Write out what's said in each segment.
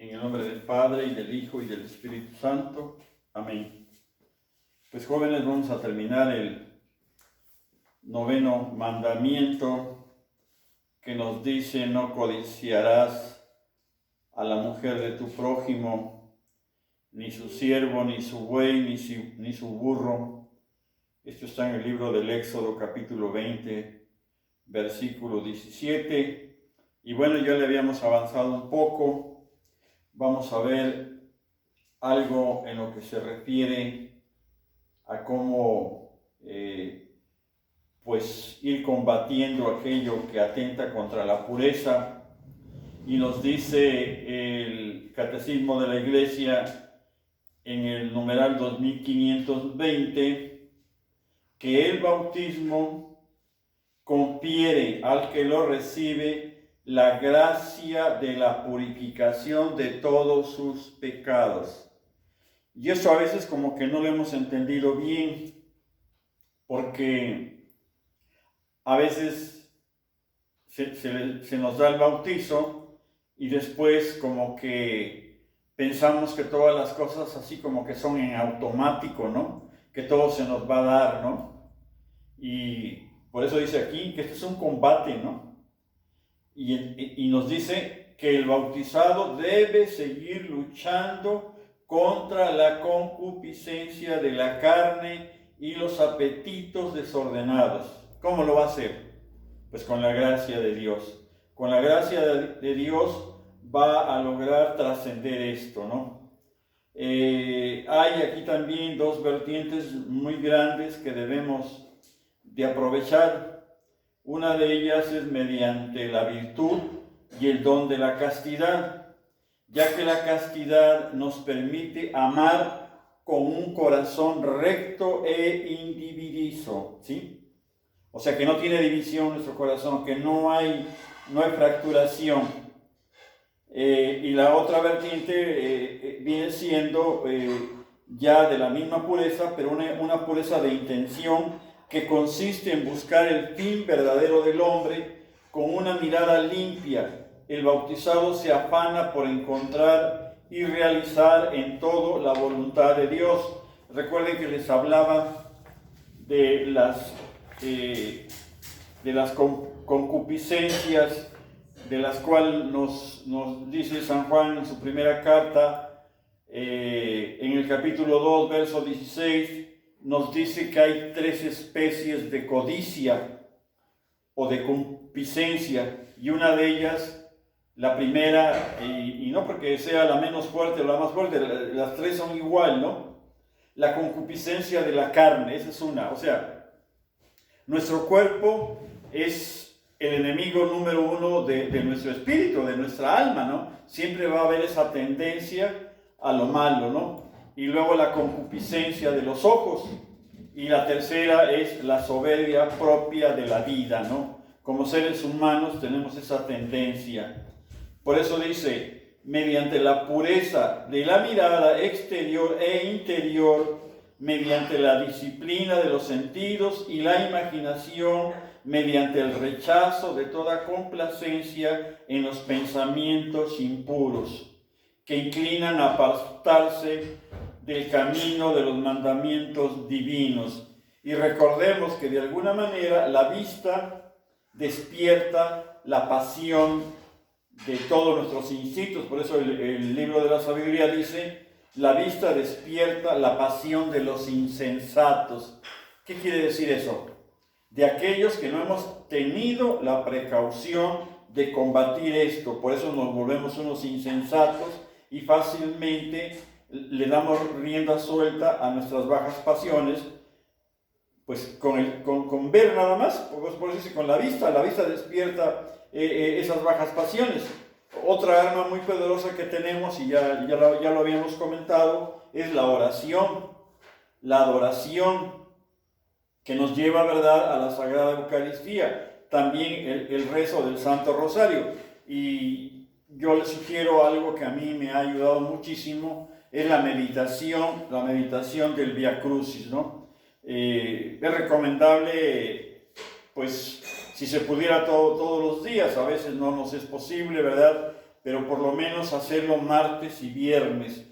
En el nombre del Padre, y del Hijo, y del Espíritu Santo. Amén. Pues jóvenes, vamos a terminar el 9º mandamiento que nos dice: no codiciarás a la mujer de tu prójimo, ni su siervo, ni su buey, ni su burro. Esto está en el libro del Éxodo, capítulo 20, versículo 17. Y bueno, ya le habíamos avanzado un poco. Vamos a ver algo en lo que se refiere a cómo pues ir combatiendo aquello que atenta contra la pureza. Y nos dice el Catecismo de la Iglesia en el numeral 2520 que el bautismo confiere al que lo recibe la gracia de la purificación de todos sus pecados. Y eso a veces como que no lo hemos entendido bien, porque a veces se nos da el bautizo y después como que pensamos que todas las cosas así como que son en automático, ¿no? Que todo se nos va a dar, ¿no? Y por eso dice aquí que esto es un combate, ¿no? Y nos dice que el bautizado debe seguir luchando contra la concupiscencia de la carne y los apetitos desordenados. ¿Cómo lo va a hacer? Pues con la gracia de Dios. Con la gracia de Dios va a lograr trascender esto, ¿no? Hay aquí también dos vertientes muy grandes que debemos de aprovechar. Una de ellas es mediante la virtud y el don de la castidad, ya que la castidad nos permite amar con un corazón recto e indivisivo, ¿sí? O sea, que no tiene división nuestro corazón, que no hay fracturación. Y la otra vertiente viene siendo ya de la misma pureza, pero una pureza de intención, que consiste en buscar el fin verdadero del hombre con una mirada limpia. El bautizado se afana por encontrar y realizar en todo la voluntad de Dios. Recuerden que les hablaba de las concupiscencias, de las cuales nos dice San Juan en su primera carta, en el capítulo 2, verso 16, nos dice que hay 3 especies de codicia o de concupiscencia, y una de ellas, la primera, y no porque sea la menos fuerte o la más fuerte, las 3 son igual, ¿no? La concupiscencia de la carne, esa es una. O sea, nuestro cuerpo es el enemigo número 1 de nuestro espíritu, de nuestra alma, ¿no? Siempre va a haber esa tendencia a lo malo, ¿no? Y luego la concupiscencia de los ojos. Y la tercera es la soberbia propia de la vida, ¿no? Como seres humanos tenemos esa tendencia. Por eso dice: mediante la pureza de la mirada exterior e interior, mediante la disciplina de los sentidos y la imaginación, mediante el rechazo de toda complacencia en los pensamientos impuros, que inclinan a apartarse del camino de los mandamientos divinos. Y recordemos que de alguna manera la vista despierta la pasión de todos nuestros instintos. Por eso el libro de la sabiduría dice: la vista despierta la pasión de los insensatos. ¿Qué quiere decir eso? De aquellos que no hemos tenido la precaución de combatir esto. Por eso nos volvemos unos insensatos y fácilmente le damos rienda suelta a nuestras bajas pasiones, pues con ver nada más. Por eso dice: con la vista despierta esas bajas pasiones. Otra arma muy poderosa que tenemos, y ya lo habíamos comentado, es la oración, la adoración, que nos lleva, ¿verdad?, a la Sagrada Eucaristía. También el rezo del Santo Rosario. Y yo les sugiero algo que a mí me ha ayudado muchísimo, es la meditación del Vía Crucis, ¿no? Es recomendable, pues, si se pudiera todos los días. A veces no nos es posible, ¿verdad? pero por lo menos hacerlo martes y viernes,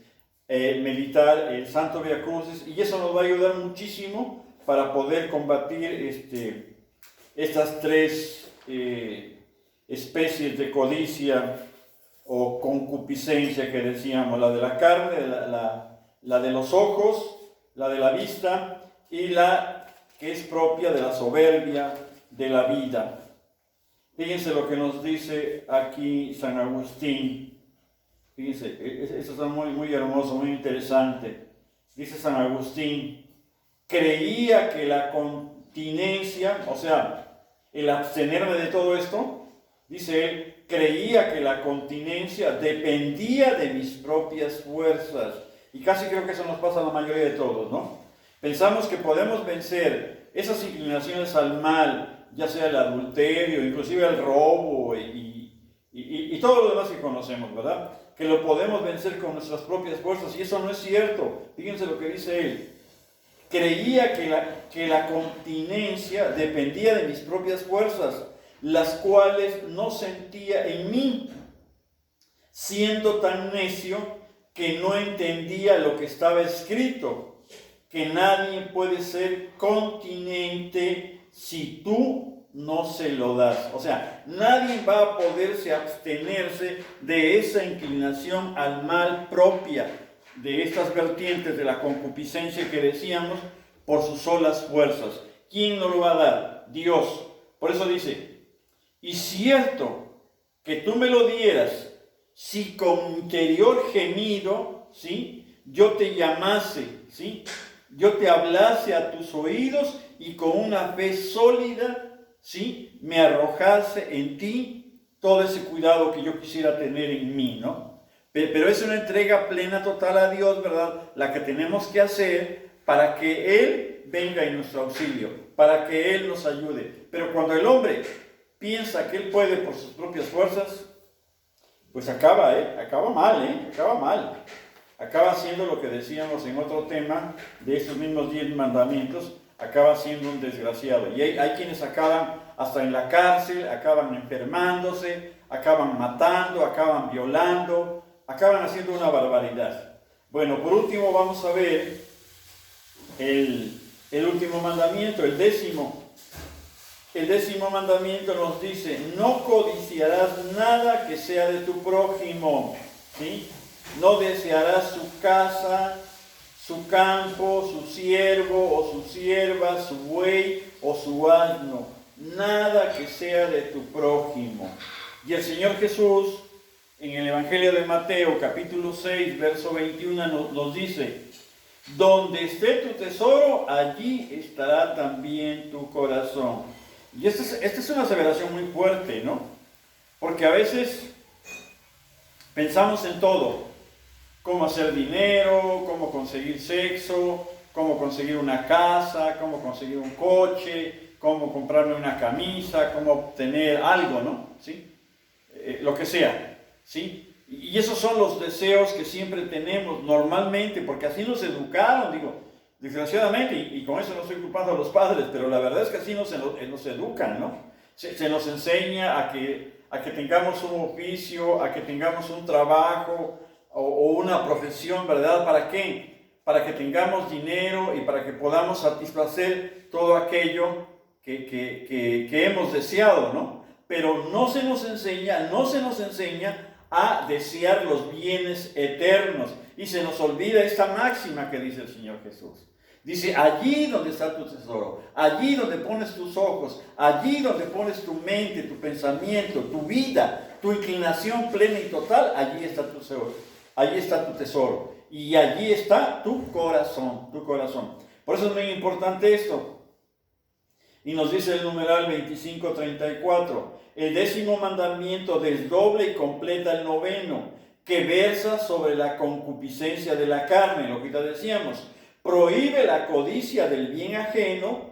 meditar el Santo Vía Crucis, y eso nos va a ayudar muchísimo para poder combatir estas tres especies de codicia o concupiscencia que decíamos, la de la carne, la de los ojos, la de la vista y la que es propia de la soberbia de la vida. Fíjense lo que nos dice aquí San Agustín. Fíjense, esto está muy hermoso, muy interesante. Dice San Agustín: creía que la continencia, o sea, el abstenerme de todo esto, dice él, creía que la continencia dependía de mis propias fuerzas. Y casi creo que eso nos pasa a la mayoría de todos, ¿no? Pensamos que podemos vencer esas inclinaciones al mal, ya sea el adulterio, inclusive el robo y todo lo demás que conocemos, ¿verdad? Que lo podemos vencer con nuestras propias fuerzas, y eso no es cierto. Fíjense lo que dice él. Creía que la continencia dependía de mis propias fuerzas, las cuales no sentía en mí, siendo tan necio que no entendía lo que estaba escrito, que nadie puede ser continente si tú no se lo das. O sea, nadie va a poderse abstenerse de esa inclinación al mal propia, de estas vertientes de la concupiscencia que decíamos, por sus solas fuerzas. ¿Quién nos lo va a dar? Dios. Por eso dice: y cierto que tú me lo dieras, si con interior gemido, ¿sí?, yo te llamase, ¿sí?, yo te hablase a tus oídos, y con una fe sólida, ¿sí?, me arrojase en ti todo ese cuidado que yo quisiera tener en mí, ¿no? Pero es una entrega plena, total a Dios, ¿verdad?, la que tenemos que hacer para que Él venga en nuestro auxilio, para que Él nos ayude. Pero cuando el hombre piensa que él puede por sus propias fuerzas, pues acaba mal. Acaba siendo lo que decíamos en otro tema de estos mismos 10 mandamientos, acaba siendo un desgraciado. Y hay quienes acaban hasta en la cárcel, acaban enfermándose, acaban matando, acaban violando, acaban haciendo una barbaridad. Bueno, por último vamos a ver el último mandamiento, el décimo. El décimo mandamiento nos dice: no codiciarás nada que sea de tu prójimo, ¿sí? No desearás su casa, su campo, su siervo o su sierva, su buey o su asno, nada que sea de tu prójimo. Y el Señor Jesús, en el Evangelio de Mateo, capítulo 6, verso 21, nos dice: donde esté tu tesoro, allí estará también tu corazón. Y esta es una aseveración muy fuerte, ¿no? Porque a veces pensamos en todo: cómo hacer dinero, cómo conseguir sexo, cómo conseguir una casa, cómo conseguir un coche, cómo comprarme una camisa, cómo obtener algo, ¿no? ¿Sí? Lo que sea, ¿sí? Y esos son los deseos que siempre tenemos normalmente, porque así nos educaron, desgraciadamente, y con eso no estoy culpando a los padres, pero la verdad es que así nos educan, ¿no? Se nos enseña a que tengamos un oficio, a que tengamos un trabajo o una profesión, ¿verdad? ¿Para qué? Para que tengamos dinero y para que podamos satisfacer todo aquello que hemos deseado, ¿no? Pero no se nos enseña a desear los bienes eternos. Y se nos olvida esta máxima que dice el Señor Jesús. Dice: allí donde está tu tesoro, allí donde pones tus ojos, allí donde pones tu mente, tu pensamiento, tu vida, tu inclinación plena y total, allí está tu tesoro. Allí está tu tesoro. Y allí está tu corazón. Por eso es muy importante esto. Y nos dice el numeral 25:34: el décimo mandamiento desdobla y completa el noveno, que versa sobre la concupiscencia de la carne, lo que ya decíamos. Prohíbe la codicia del bien ajeno,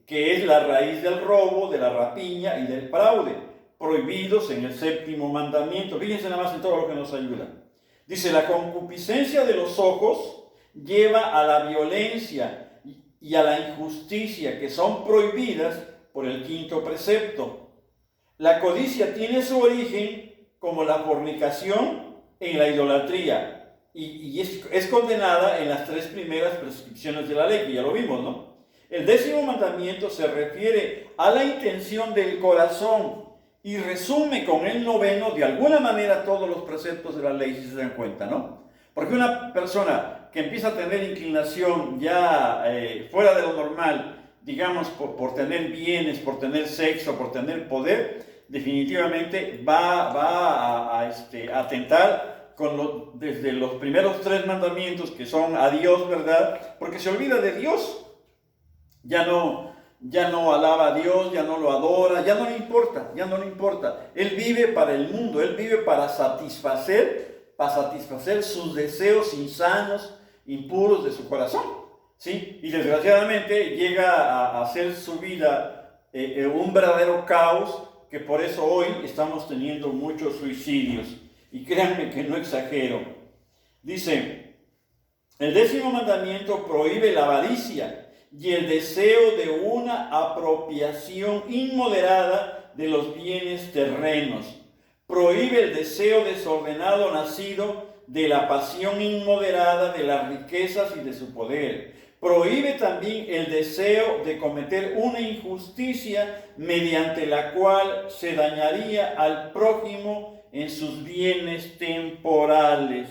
que es la raíz del robo, de la rapiña y del fraude, prohibidos en el séptimo mandamiento. Fíjense nada más en todo lo que nos ayuda. Dice: la concupiscencia de los ojos lleva a la violencia y a la injusticia, que son prohibidas por el quinto precepto. La codicia tiene su origen, como la fornicación en la idolatría. Y es condenada en las 3 primeras prescripciones de la ley, que ya lo vimos, ¿no? El 10º mandamiento se refiere a la intención del corazón y resume con el 9º de alguna manera todos los preceptos de la ley, si se dan cuenta, ¿no? Porque una persona que empieza a tener inclinación ya fuera de lo normal, digamos por tener bienes, por tener sexo, por tener poder, definitivamente va a atentar desde los primeros 3 mandamientos, que son a Dios, ¿verdad? Porque se olvida de Dios. Ya no alaba a Dios, ya no lo adora, ya no le importa. Él vive para el mundo, él vive para satisfacer sus deseos insanos, impuros de su corazón, ¿sí? Y desgraciadamente llega a hacer su vida un verdadero caos, que por eso hoy estamos teniendo muchos suicidios. Y créanme que no exagero. Dice, el 10º mandamiento prohíbe la avaricia y el deseo de una apropiación inmoderada de los bienes terrenos. Prohíbe el deseo desordenado nacido de la pasión inmoderada de las riquezas y de su poder. Prohíbe también el deseo de cometer una injusticia mediante la cual se dañaría al prójimo en sus bienes temporales.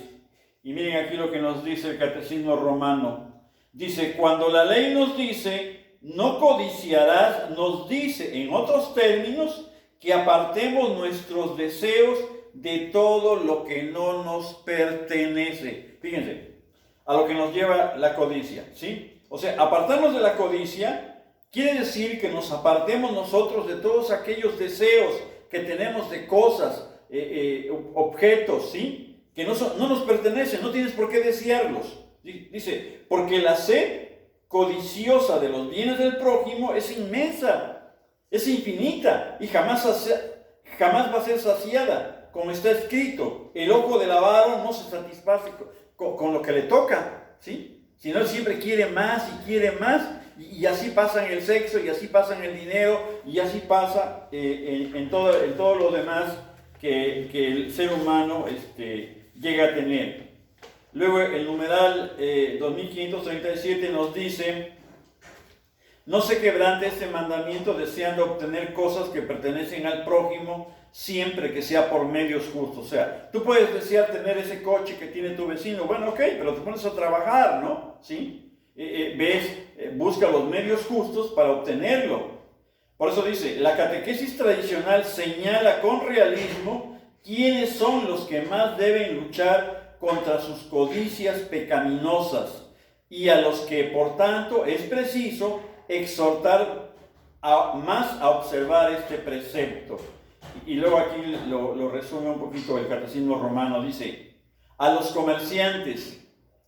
Y miren aquí lo que nos dice el Catecismo Romano. Dice, cuando la ley nos dice, no codiciarás, nos dice en otros términos que apartemos nuestros deseos de todo lo que no nos pertenece. Fíjense, a lo que nos lleva la codicia, ¿sí? O sea, apartarnos de la codicia quiere decir que nos apartemos nosotros de todos aquellos deseos que tenemos de cosas, objetos, ¿sí? Que no nos pertenecen, no tienes por qué desearlos. Dice, porque la sed codiciosa de los bienes del prójimo es inmensa, es infinita y jamás va a ser saciada. Como está escrito, el ojo del avaro no se satisface con lo que le toca, ¿sí? Sino él siempre quiere más y quiere más, y así pasa en el sexo, y así pasa en el dinero, y así pasa en todo lo demás que el ser humano llega a tener. Luego el numeral 2537 nos dice, no se quebrante este mandamiento deseando obtener cosas que pertenecen al prójimo siempre que sea por medios justos. O sea, tú puedes desear tener ese coche que tiene tu vecino, bueno, ok, pero te pones a trabajar, ¿no? ¿Sí? Busca los medios justos para obtenerlo. Por eso dice, la catequesis tradicional señala con realismo quiénes son los que más deben luchar contra sus codicias pecaminosas y a los que, por tanto, es preciso exhortar más a observar este precepto. Y luego aquí lo resume un poquito el Catecismo Romano, dice, a los comerciantes,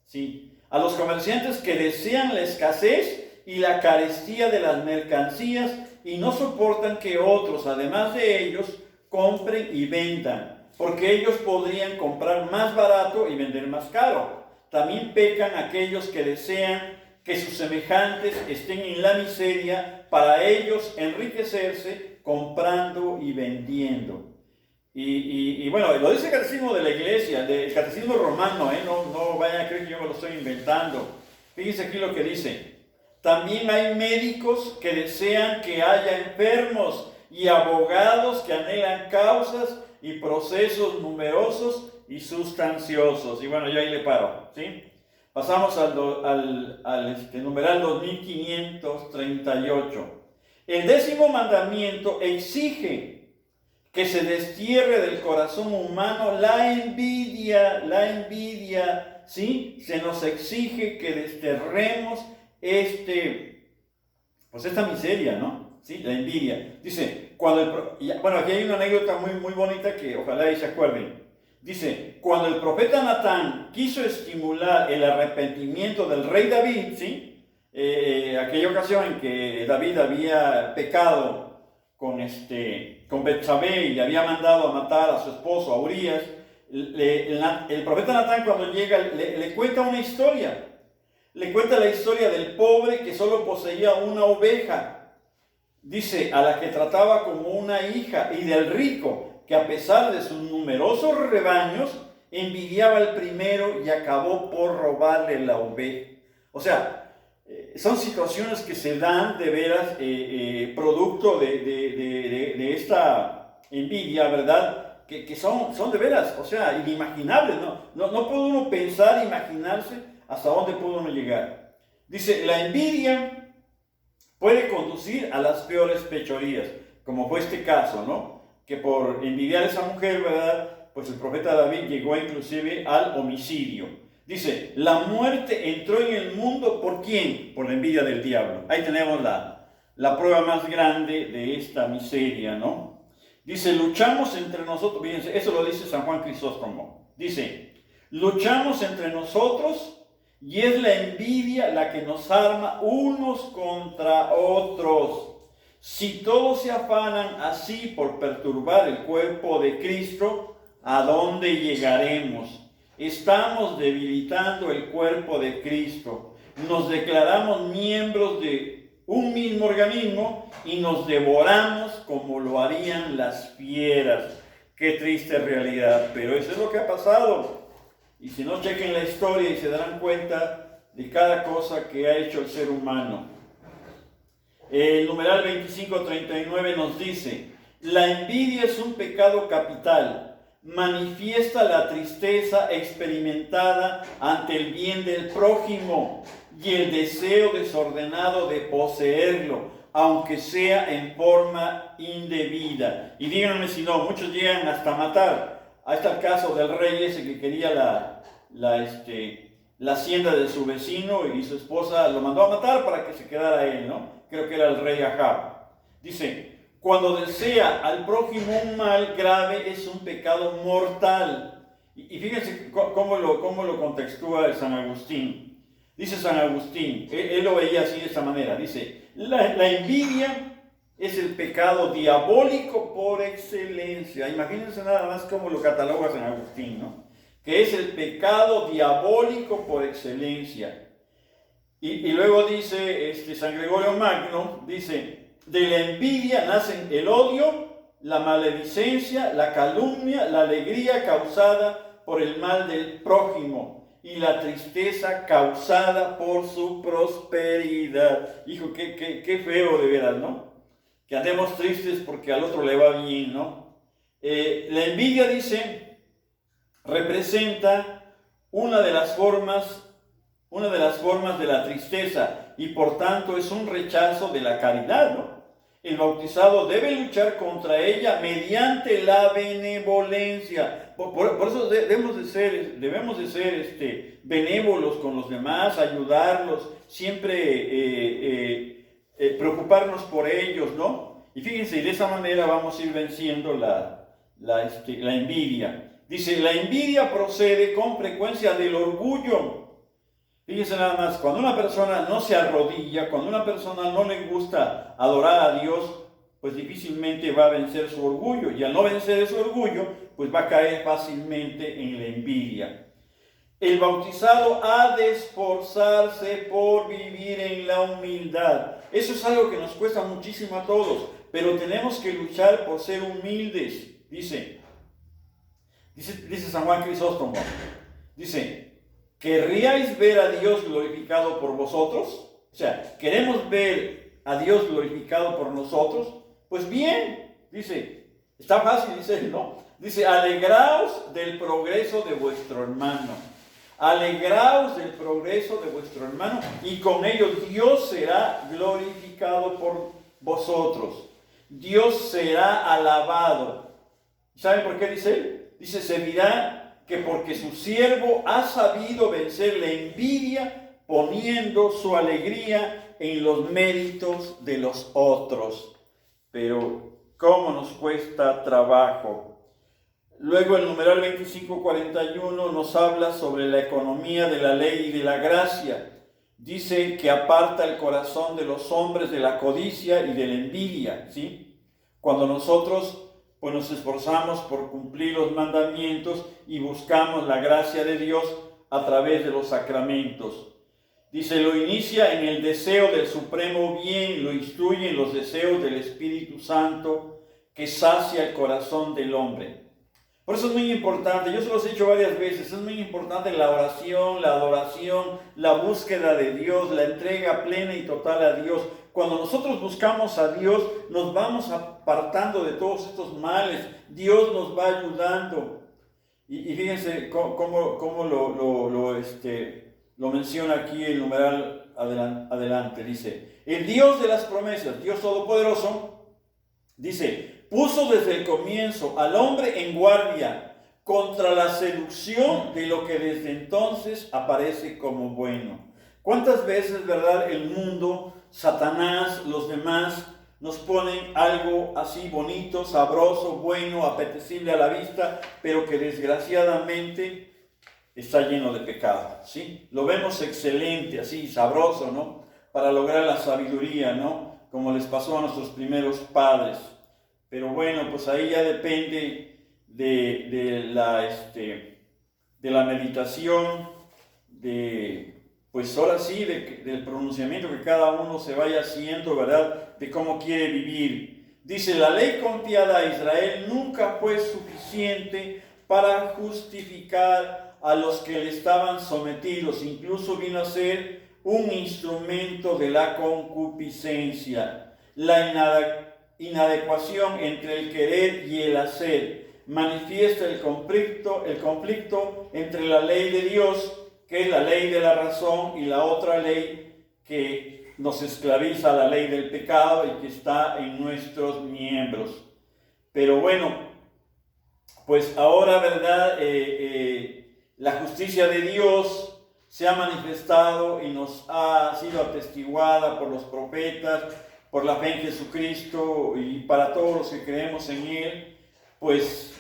¿sí? A los comerciantes que desean la escasez y la carestía de las mercancías y no soportan que otros, además de ellos, compren y vendan, porque ellos podrían comprar más barato y vender más caro. También pecan aquellos que desean que sus semejantes estén en la miseria para ellos enriquecerse comprando y vendiendo. Y bueno, lo dice el Catecismo de la Iglesia, del Catecismo Romano, no vayan a creer que yo me lo estoy inventando. Fíjense aquí lo que dice. También hay médicos que desean que haya enfermos y abogados que anhelan causas y procesos numerosos y sustanciosos. Y bueno, yo ahí le paro, ¿sí? Pasamos al numeral 2538. El 10º mandamiento exige que se destierre del corazón humano la envidia, ¿sí? Se nos exige que desterremos esta miseria, ¿no? ¿Sí? La envidia. Dice, bueno, aquí hay una anécdota muy bonita que ojalá y se acuerden. Dice, cuando el profeta Natán quiso estimular el arrepentimiento del rey David, ¿sí? Aquella ocasión en que David había pecado con Betsabé y le había mandado a matar a su esposo, a Urías, el profeta Natán cuando llega le cuenta una historia. Le cuenta la historia del pobre que solo poseía una oveja. Dice, a la que trataba como una hija, y del rico, que a pesar de sus numerosos rebaños, envidiaba al primero y acabó por robarle la oveja. O sea, son situaciones que se dan de veras producto de esta envidia, ¿verdad? Que son de veras, o sea, inimaginables, ¿no? No puede uno pensar, imaginarse hasta dónde puede uno llegar. Dice, la envidia puede conducir a las peores fechorías, como fue este caso, ¿no? Que por envidiar a esa mujer, ¿verdad? Pues el profeta David llegó inclusive al homicidio. Dice, la muerte entró en el mundo, ¿por quién? Por la envidia del diablo. Ahí tenemos la prueba más grande de esta miseria, ¿no? Dice, luchamos entre nosotros, fíjense, eso lo dice San Juan Crisóstomo. Dice, luchamos entre nosotros y es la envidia la que nos arma unos contra otros. Si todos se afanan así por perturbar el cuerpo de Cristo, ¿a dónde llegaremos? Estamos debilitando el cuerpo de Cristo. Nos declaramos miembros de un mismo organismo y nos devoramos como lo harían las fieras. Qué triste realidad, pero eso es lo que ha pasado. Y si no, chequen la historia y se darán cuenta de cada cosa que ha hecho el ser humano. El numeral 2539 nos dice, la envidia es un pecado capital. Manifiesta la tristeza experimentada ante el bien del prójimo y el deseo desordenado de poseerlo, aunque sea en forma indebida. Y díganme si no, muchos llegan hasta matar. Ahí está el caso del rey ese que quería la hacienda de su vecino y su esposa lo mandó a matar para que se quedara él, ¿no? Creo que era el rey Ahab. Dice, cuando desea al prójimo un mal grave es un pecado mortal. Y fíjense cómo lo contextúa el San Agustín. Dice San Agustín, él lo veía así de esta manera. Dice, la envidia es el pecado diabólico por excelencia. Imagínense nada más cómo lo cataloga San Agustín, ¿no? Que es el pecado diabólico por excelencia. Y luego dice San Gregorio Magno, dice, de la envidia nacen el odio, la maledicencia, la calumnia, la alegría causada por el mal del prójimo y la tristeza causada por su prosperidad. Hijo, qué feo de veras, ¿no? Que andemos tristes porque al otro le va bien, ¿no? La envidia, dice, representa una de las formas de la tristeza y por tanto es un rechazo de la caridad, ¿no? El bautizado debe luchar contra ella mediante la benevolencia. Por eso debemos de ser benévolos con los demás, ayudarlos, siempre preocuparnos por ellos, ¿no? Y fíjense, de esa manera vamos a ir venciendo la envidia. Dice, la envidia procede con frecuencia del orgullo. Fíjense nada más, cuando una persona no se arrodilla, cuando una persona no le gusta adorar a Dios, pues difícilmente va a vencer su orgullo. Y al no vencer su orgullo, pues va a caer fácilmente en la envidia. El bautizado ha de esforzarse por vivir en la humildad. Eso es algo que nos cuesta muchísimo a todos, pero tenemos que luchar por ser humildes. Dice San Juan Crisóstomo, dice, ¿querríais ver a Dios glorificado por vosotros? O sea, ¿queremos ver a Dios glorificado por nosotros? Pues bien, dice, está fácil, dice él, ¿no? Dice, alegraos del progreso de vuestro hermano. Alegraos del progreso de vuestro hermano y con ello Dios será glorificado por vosotros. Dios será alabado. ¿Saben por qué dice él? Dice, se dirá que porque su siervo ha sabido vencer la envidia poniendo su alegría en los méritos de los otros. Pero cómo nos cuesta trabajo. Luego el numeral 2541 nos habla sobre la economía de la ley y de la gracia. Dice que aparta el corazón de los hombres de la codicia y de la envidia, ¿sí? Cuando nosotros pues nos esforzamos por cumplir los mandamientos y buscamos la gracia de Dios a través de los sacramentos. Dice, lo inicia en el deseo del supremo bien, lo instruye en los deseos del Espíritu Santo, que sacia el corazón del hombre. Por eso es muy importante, yo se los he dicho varias veces, es muy importante la oración, la adoración, la búsqueda de Dios, la entrega plena y total a Dios. Cuando nosotros buscamos a Dios, nos vamos apartando de todos estos males. Dios nos va ayudando. Y fíjense cómo lo menciona aquí el numeral adelante. Dice, el Dios de las promesas, Dios Todopoderoso, dice, puso desde el comienzo al hombre en guardia contra la seducción de lo que desde entonces aparece como bueno. ¿Cuántas veces, verdad, el mundo, Satanás, los demás, nos ponen algo así bonito, sabroso, bueno, apetecible a la vista, pero que desgraciadamente está lleno de pecado, ¿sí? Lo vemos excelente, así, sabroso, ¿no? Para lograr la sabiduría, ¿no? Como les pasó a nuestros primeros padres. Pero bueno, pues ahí ya depende de la meditación, pues ahora sí, del pronunciamiento que cada uno se vaya haciendo, ¿verdad? De cómo quiere vivir. Dice, la ley confiada a Israel nunca fue suficiente para justificar a los que le estaban sometidos. Incluso vino a ser un instrumento de la concupiscencia. La inadecuación entre el querer y el hacer manifiesta el conflicto entre la ley de Dios, que es la ley de la razón, y la otra ley que nos esclaviza, la ley del pecado, y que está en nuestros miembros. Pero bueno, pues ahora, ¿verdad? La justicia de Dios se ha manifestado y nos ha sido atestiguada por los profetas, por la fe en Jesucristo y para todos los que creemos en Él, pues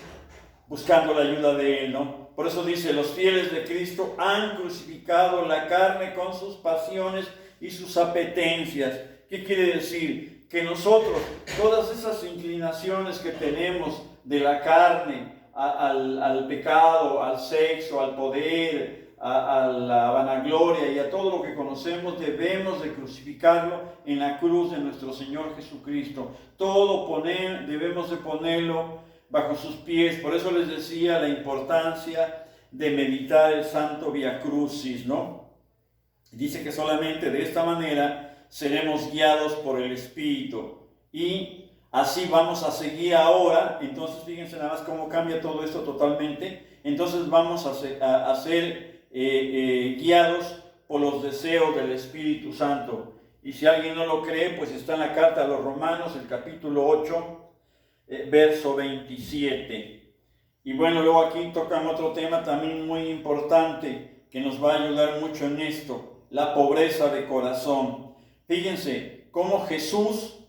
buscando la ayuda de Él, ¿no? Por eso dice, los fieles de Cristo han crucificado la carne con sus pasiones y sus apetencias. ¿Qué quiere decir? Que nosotros, todas esas inclinaciones que tenemos de la carne al pecado, al sexo, al poder, a la vanagloria y a todo lo que conocemos, debemos de crucificarlo en la cruz de nuestro Señor Jesucristo. Todo debemos de ponerlo bajo sus pies. Por eso les decía la importancia de meditar el Santo Via Crucis, ¿no? Dice que solamente de esta manera seremos guiados por el Espíritu y así vamos a seguir ahora. Entonces fíjense nada más cómo cambia todo esto totalmente. Entonces vamos a ser guiados por los deseos del Espíritu Santo. Y si alguien no lo cree, pues está en la carta a los Romanos, el capítulo 8, verso 27. Y bueno, luego aquí tocan otro tema también muy importante que nos va a ayudar mucho en esto, la pobreza de corazón. Fíjense cómo Jesús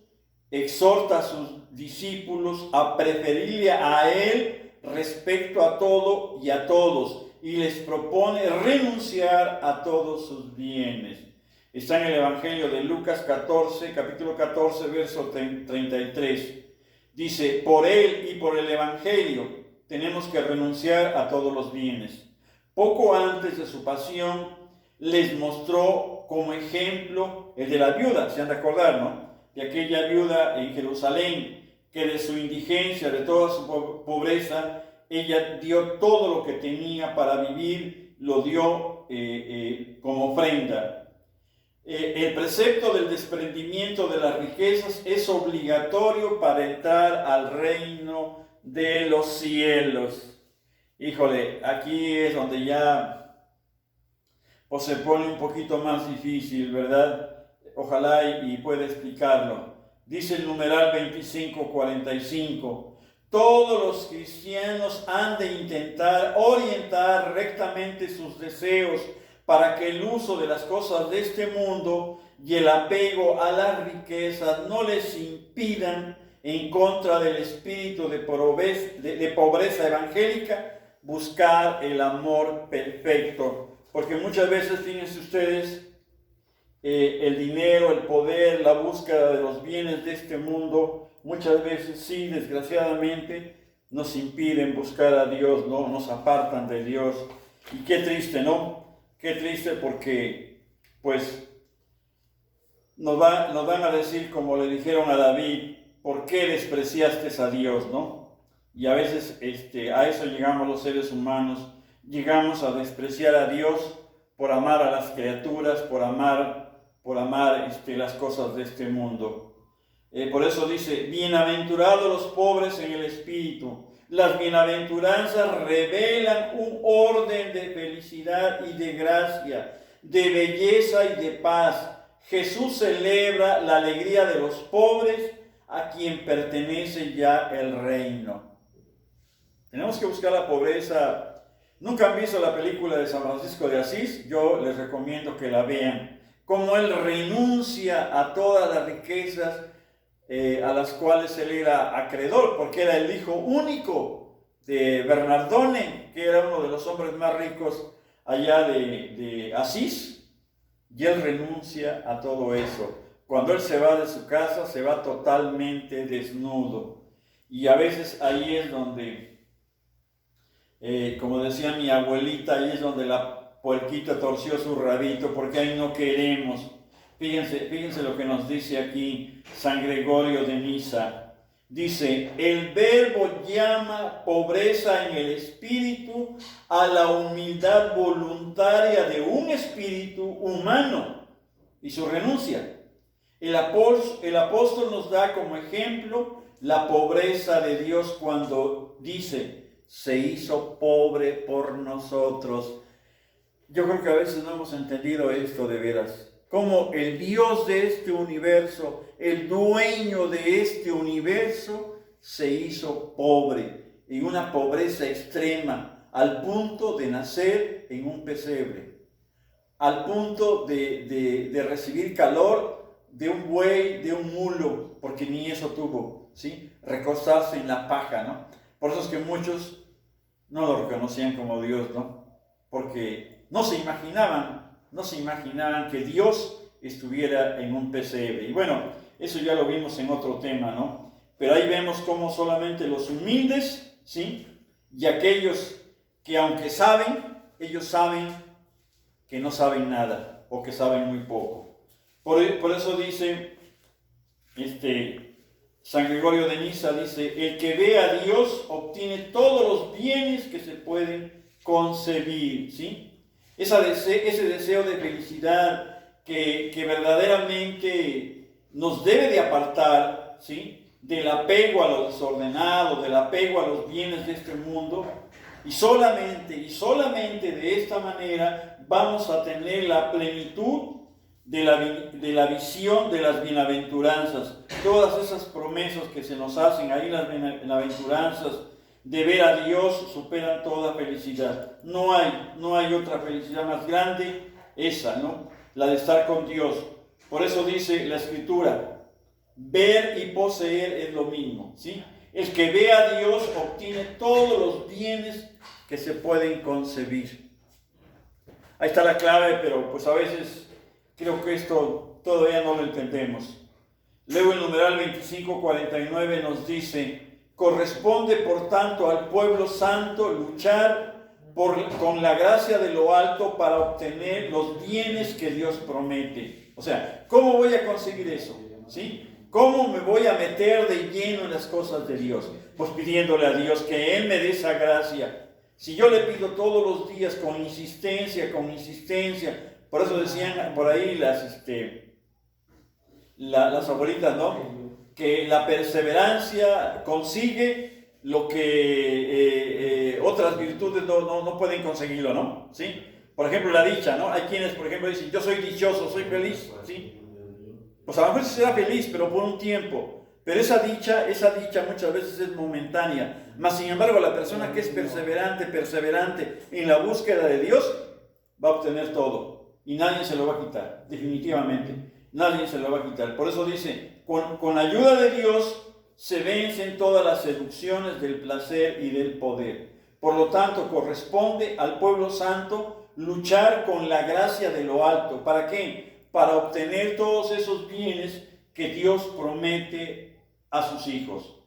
exhorta a sus discípulos a preferirle a Él respecto a todo y a todos, y les propone renunciar a todos sus bienes. Está en el Evangelio de Lucas 14, capítulo 14, verso 33. Dice, por Él y por el Evangelio tenemos que renunciar a todos los bienes. Poco antes de su pasión, les mostró como ejemplo el de la viuda, se han de acordar, ¿no? De aquella viuda en Jerusalén, que de su indigencia, de toda su pobreza, ella dio todo lo que tenía para vivir, lo dio como ofrenda. El precepto del desprendimiento de las riquezas es obligatorio para entrar al reino de los cielos. Híjole, aquí es donde ya pues, se pone un poquito más difícil, ¿verdad? Ojalá y pueda explicarlo. Dice el numeral 25:45. Todos los cristianos han de intentar orientar rectamente sus deseos para que el uso de las cosas de este mundo y el apego a las riquezas no les impidan, en contra del espíritu de pobreza evangélica, buscar el amor perfecto. Porque muchas veces, fíjense ustedes, el dinero, el poder, la búsqueda de los bienes de este mundo, muchas veces sí, desgraciadamente, nos impiden buscar a Dios, ¿no? Nos apartan de Dios. Y qué triste, ¿no? Qué triste porque, pues, nos van a decir como le dijeron a David, ¿por qué despreciaste a Dios, no? Y a veces a eso llegamos los seres humanos, llegamos a despreciar a Dios por amar a las criaturas, por amar las cosas de este mundo. Por eso dice, bienaventurados los pobres en el espíritu. Las bienaventuranzas revelan un orden de felicidad y de gracia, de belleza y de paz. Jesús celebra la alegría de los pobres, a quien pertenece ya el reino. Tenemos que buscar la pobreza. ¿Nunca han visto la película de San Francisco de Asís? Yo les recomiendo que la vean. Cómo él renuncia a todas las riquezas a las cuales él era acreedor, porque era el hijo único de Bernardone, que era uno de los hombres más ricos allá de Asís, y él renuncia a todo eso. Cuando él se va de su casa, se va totalmente desnudo, y a veces ahí es donde, como decía mi abuelita, ahí es donde la puerquita torció su rabito, porque ahí no queremos. Fíjense lo que nos dice aquí San Gregorio de Nisa. Dice, el verbo llama pobreza en el espíritu a la humildad voluntaria de un espíritu humano y su renuncia. El apóstol nos da como ejemplo la pobreza de Dios cuando dice, se hizo pobre por nosotros. Yo creo que a veces no hemos entendido esto de veras. Como el Dios de este universo, el dueño de este universo, se hizo pobre, en una pobreza extrema, al punto de nacer en un pesebre, al punto de recibir calor de un buey, de un mulo, porque ni eso tuvo, ¿sí? Recostarse en la paja, ¿no? Por eso es que muchos no lo reconocían como Dios, ¿no? Porque no se imaginaban que Dios estuviera en un pesebre. Y bueno, eso ya lo vimos en otro tema, ¿no? Pero ahí vemos cómo solamente los humildes, ¿sí? Y aquellos que aunque saben, ellos saben que no saben nada o que saben muy poco. Por eso dice San Gregorio de Nisa, dice, el que ve a Dios obtiene todos los bienes que se pueden concebir, ¿sí? Ese deseo de felicidad que verdaderamente nos debe de apartar, ¿sí? Del apego a lo desordenado, del apego a los bienes de este mundo, y solamente de esta manera vamos a tener la plenitud de la visión de las bienaventuranzas. Todas esas promesas que se nos hacen ahí, las bienaventuranzas, de ver a Dios superan toda felicidad. No hay otra felicidad más grande, esa, ¿no? La de estar con Dios. Por eso dice la Escritura, ver y poseer es lo mismo, ¿sí? El que ve a Dios obtiene todos los bienes que se pueden concebir. Ahí está la clave, pero pues a veces creo que esto todavía no lo entendemos. Luego el numeral 2549 nos dice, corresponde por tanto al pueblo santo luchar con la gracia de lo alto para obtener los bienes que Dios promete. O sea, ¿cómo voy a conseguir eso? ¿Sí? ¿Cómo me voy a meter de lleno en las cosas de Dios? Pues pidiéndole a Dios que Él me dé esa gracia. Si yo le pido todos los días con insistencia, por eso decían por ahí las abuelitas, ¿no? Que la perseverancia consigue lo que otras virtudes no pueden conseguirlo, ¿no? ¿Sí? Por ejemplo, la dicha, ¿no? Hay quienes, por ejemplo, dicen, yo soy dichoso, soy feliz, ¿sí? Pues a lo mejor sí será feliz, pero por un tiempo. Pero esa dicha muchas veces es momentánea. Mas, sin embargo, la persona que es perseverante en la búsqueda de Dios, va a obtener todo. Y nadie se lo va a quitar, definitivamente. Nadie se lo va a quitar. Por eso dice, con ayuda de Dios se vencen todas las seducciones del placer y del poder. Por lo tanto, corresponde al pueblo santo luchar con la gracia de lo alto. ¿Para qué? Para obtener todos esos bienes que Dios promete a sus hijos.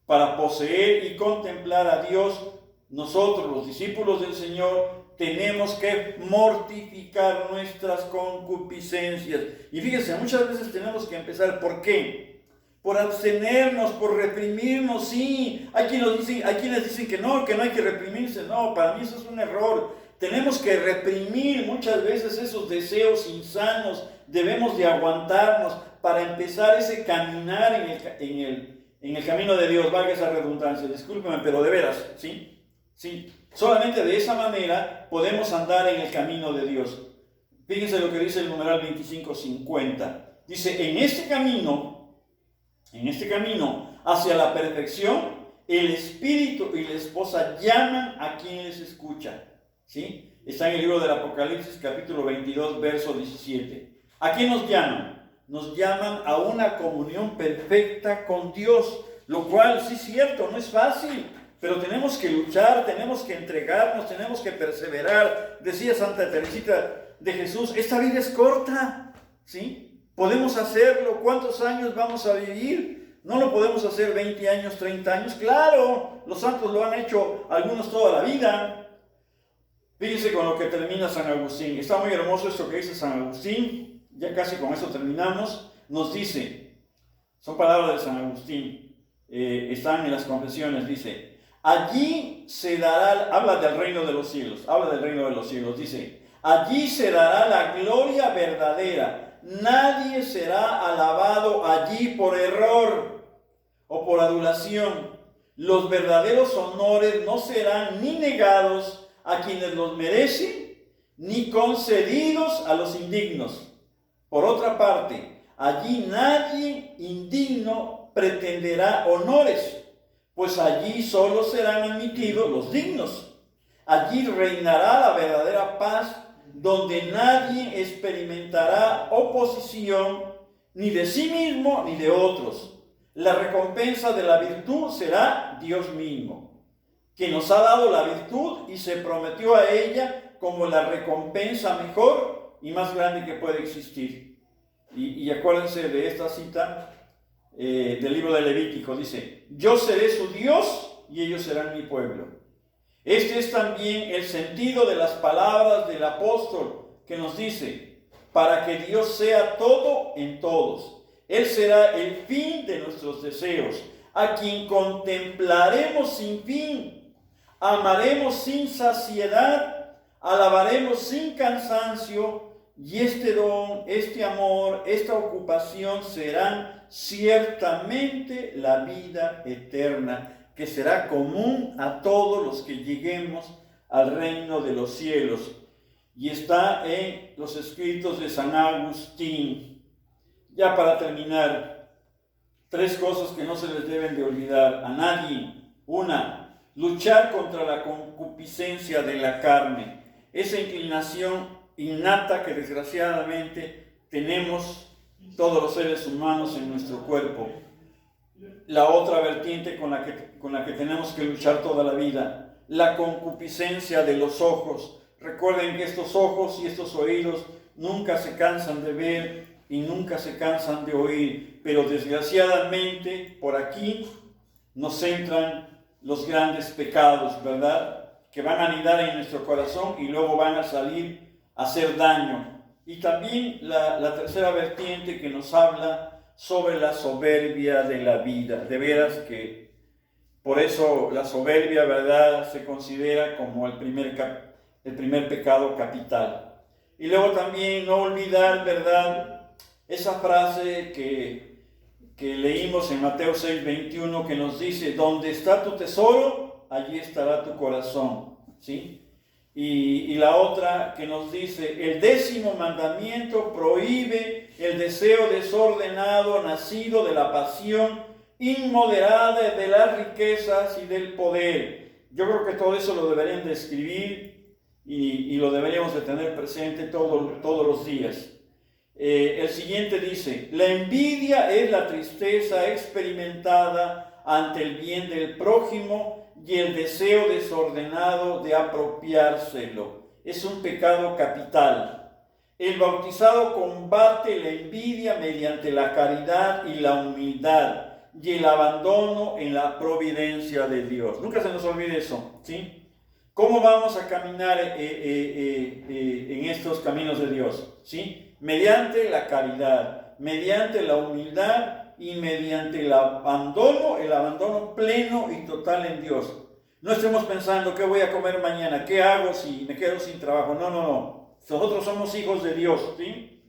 Para poseer y contemplar a Dios, nosotros, los discípulos del Señor, tenemos que mortificar nuestras concupiscencias. Y fíjense, muchas veces tenemos que empezar. ¿Por qué? por abstenernos, por reprimirnos. Sí, hay quienes dicen que no hay que reprimirse. No, para mí eso es un error. Tenemos que reprimir muchas veces esos deseos insanos. Debemos de aguantarnos para empezar ese caminar en el camino de Dios. Valga esa redundancia, discúlpeme, pero de veras, ¿sí? Sí. Solamente de esa manera podemos andar en el camino de Dios. Fíjense lo que dice el numeral 2550. Dice, en este camino hacia la perfección, el espíritu y la esposa llaman a quien les escucha. ¿Sí? Está en el libro del Apocalipsis, capítulo 22, verso 17. ¿A quién nos llaman? Nos llaman a una comunión perfecta con Dios, lo cual sí es cierto, no es fácil, pero tenemos que luchar, tenemos que entregarnos, tenemos que perseverar. Decía Santa Teresita de Jesús, esta vida es corta, ¿sí? Podemos hacerlo. ¿Cuántos años vamos a vivir? No lo podemos hacer 20 años, 30 años. Claro, los santos lo han hecho algunos toda la vida. Fíjense con lo que termina San Agustín. Está muy hermoso esto que dice San Agustín. Ya casi con eso terminamos. Nos dice, son palabras de San Agustín, están en las Confesiones, dice, allí se dará, habla del reino de los cielos, dice, allí se dará la gloria verdadera. Nadie será alabado allí por error o por adulación. Los verdaderos honores no serán ni negados a quienes los merecen, ni concedidos a los indignos. Por otra parte, allí nadie indigno pretenderá honores, pues allí solo serán admitidos los dignos. Allí reinará la verdadera paz, donde nadie experimentará oposición ni de sí mismo ni de otros. La recompensa de la virtud será Dios mismo, que nos ha dado la virtud y se prometió a ella como la recompensa mejor y más grande que puede existir. Y acuérdense de esta cita del libro de Levítico, dice, yo seré su Dios y ellos serán mi pueblo. Este es también el sentido de las palabras del apóstol que nos dice, para que Dios sea todo en todos. Él será el fin de nuestros deseos, a quien contemplaremos sin fin, amaremos sin saciedad, alabaremos sin cansancio, y este don, este amor, esta ocupación serán ciertamente la vida eterna, que será común a todos los que lleguemos al reino de los cielos. Y está en los escritos de San Agustín. Ya para terminar, 3 cosas que no se les deben de olvidar a nadie. Una, luchar contra la concupiscencia de la carne, esa inclinación innata que desgraciadamente tenemos todos los seres humanos en nuestro cuerpo. La otra vertiente con la que tenemos que luchar toda la vida, la concupiscencia de los ojos. Recuerden que estos ojos y estos oídos nunca se cansan de ver y nunca se cansan de oír, pero desgraciadamente por aquí nos entran los grandes pecados, ¿verdad? Que van a anidar en nuestro corazón y luego van a salir a hacer daño. Y también la tercera vertiente que nos habla sobre la soberbia de la vida. De veras que por eso la soberbia, ¿verdad?, se considera como el primer pecado capital. Y luego también no olvidar, ¿verdad?, esa frase que leímos en Mateo 6:21 que nos dice, donde está tu tesoro, allí estará tu corazón, ¿sí? Y la otra que nos dice, el 10º mandamiento prohíbe el deseo desordenado nacido de la pasión inmoderada de las riquezas y del poder. Yo creo que todo eso lo deberían de escribir y lo deberíamos de tener presente todos los días. El siguiente dice, la envidia es la tristeza experimentada ante el bien del prójimo y el deseo desordenado de apropiárselo. Es un pecado capital. El bautizado combate la envidia mediante la caridad y la humildad y el abandono en la providencia de Dios. Nunca se nos olvide eso, ¿sí? ¿Cómo vamos a caminar en estos caminos de Dios? ¿Sí? Mediante la caridad, mediante la humildad y mediante el abandono pleno y total en Dios. No estemos pensando qué voy a comer mañana, qué hago si me quedo sin trabajo. No. Nosotros somos hijos de Dios, ¿sí?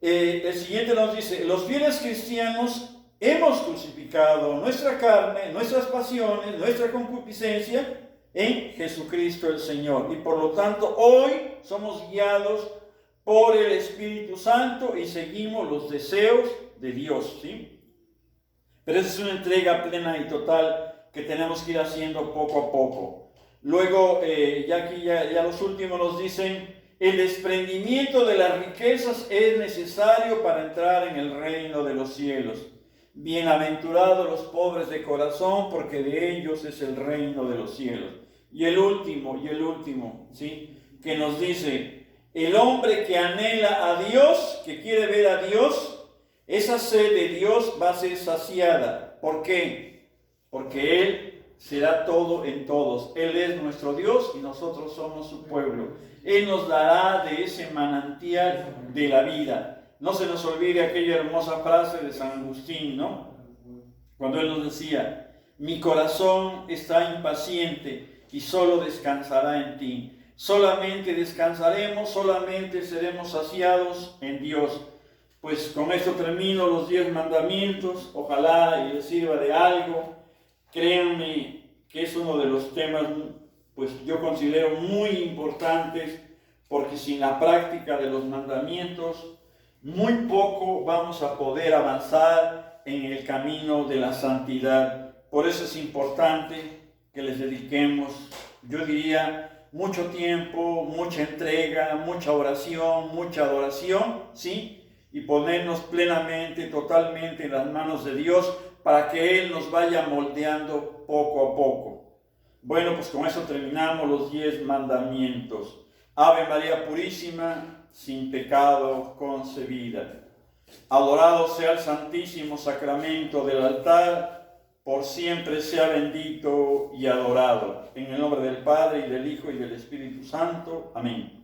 El siguiente nos dice: los fieles cristianos hemos crucificado nuestra carne, nuestras pasiones, nuestra concupiscencia en Jesucristo el Señor. Y por lo tanto hoy somos guiados por el Espíritu Santo y seguimos los deseos de Dios, ¿sí? Pero esa es una entrega plena y total que tenemos que ir haciendo poco a poco. Luego, ya los últimos nos dicen: el desprendimiento de las riquezas es necesario para entrar en el reino de los cielos. Bienaventurados los pobres de corazón, porque de ellos es el reino de los cielos. Y el último, ¿sí? Que nos dice: el hombre que anhela a Dios, que quiere ver a Dios, esa sed de Dios va a ser saciada. ¿Por qué? Porque Él será todo en todos. Él es nuestro Dios y nosotros somos su pueblo. Él nos dará de ese manantial de la vida. No se nos olvide aquella hermosa frase de San Agustín, ¿no? Cuando él nos decía: mi corazón está impaciente y solo descansará en ti. Solamente descansaremos, solamente seremos saciados en Dios. Pues con esto termino los 10 mandamientos. Ojalá y les sirva de algo. Créanme que es uno de los temas, pues yo considero muy importantes, porque sin la práctica de los mandamientos, muy poco vamos a poder avanzar en el camino de la santidad. Por eso es importante que les dediquemos, yo diría, mucho tiempo, mucha entrega, mucha oración, mucha adoración, ¿sí? Y ponernos plenamente, totalmente en las manos de Dios, para que Él nos vaya moldeando poco a poco. Bueno, pues con eso terminamos los 10 mandamientos. Ave María Purísima, sin pecado concebida. Adorado sea el Santísimo Sacramento del altar, por siempre sea bendito y adorado. En el nombre del Padre, y del Hijo, y del Espíritu Santo. Amén.